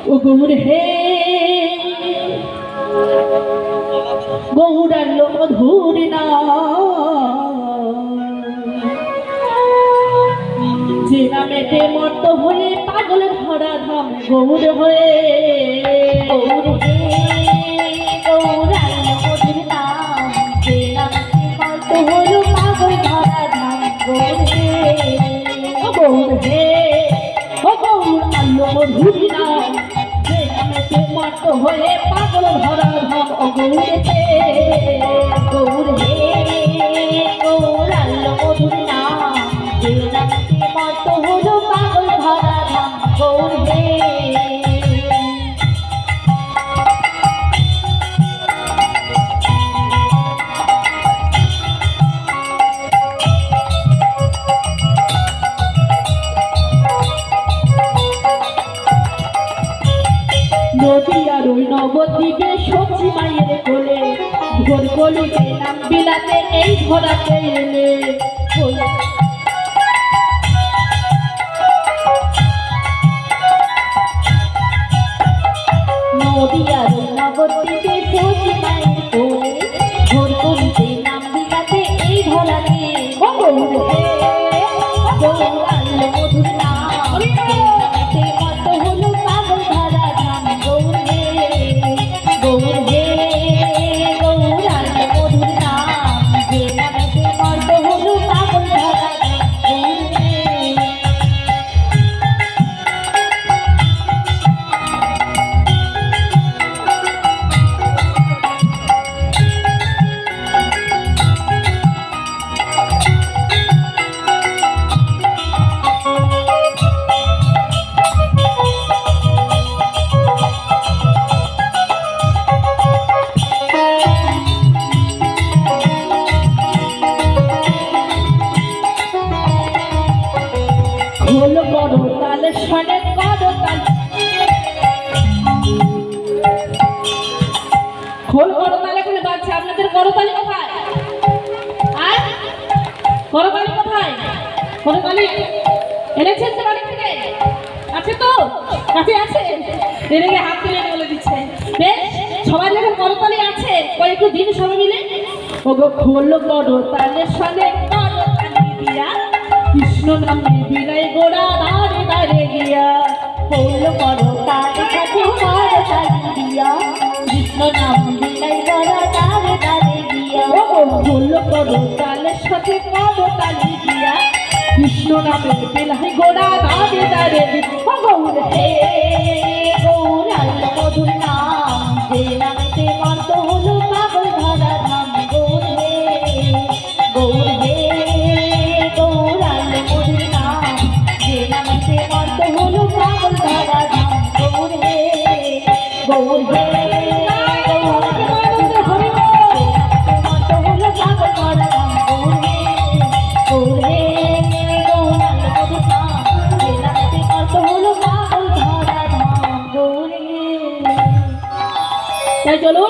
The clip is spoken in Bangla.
ও গৌর হে গৌরাঙ্গ মধুর যে নামেতে মর্ত হয়ে পাগলের ভরা ধাম গৌর হয়ে গৌর হে গৌরাঙ্গ মধুর নাম যে নামেতে মর্ত হলো পাগল ভরা ধাম গৌর হে ও গৌর হে ও গৌরাঙ্গ মধুর নাম যে নামেতে মর্ত হয়ে পাগল ভরা ধাম ও গৌর হে গৌর হে গৌরাঙ্গ মধুর নাম যে নামেতে মর্ত হলো পাগল ভরা ধাম গৌর হে নদিয়ার ওই নবদ্বীপে সবজি মায়ের কোলে ভোর কলুকে নাম বিলাতে এই ধরাতে এলে নদিয়ার ওই নবদ্বীপে সবজি মায়ের কোলে ভোর কলুকে নাম বিলাতে এই ধরাতে গৌর হে গৌরাঙ্গ মধুর নাম যে নামেতে মর্ত হলো পাগল ভরা ধাম গৌর হে গৌর হে গৌরাঙ্গ মধুর নাম যে নামেতে মর্ত হলো পাগল ভরা ধাম গৌর হে খোল বড় তালে সনে করো তাল খোল বড় তালে কোনে বাজছে আপনাদের করতালি কোথায় আর করতালি কোথায় করতালি এনেছেন তো বাড়ি থেকে আছে তো কাছে আছে এদিকে হাত তুলে বলে দিচ্ছে বেশ সবাই যখন করতালি আছে কয়েকটু দিন সবাই মিলে ওগো খোল বড় তালে সনে করো তালি দিয়া কৃষ্ণ নামে বিলাই গোড়া দাঁড়ে দাঁড়ে গিয়া খোল বড় তালে সাথে মার তালি দিয়া কৃষ্ণ নাম বিলাই গোড়া দাঁড়ে দাঁড়ে গিয়া খোল বড় তালের সাথে মার তালি দিয়া কৃষ্ণ নামে বিলাই গোড়া দাঁড়ে দাঁড়ে গিয়া গৌর হে গৌরাঙ্গ মধুর নাম যে নামেতে মর্ত হলো পাগল ভরা ধাম গৌর হে গৌর হে গৌরাঙ্গ মধুর নাম যে নামেতে মর্ত হলো পাগল ভরা ধাম গৌর হে গৌর হে গৌরাঙ্গ মধুর মর্ত হলো পাগল ভরা ধাম গৌর হে গৌর হে গৌরাঙ্গ মধুর নাম যে নামেতে মর্ত হলো পাগল ভরা ধাম গৌর হে তাই চলো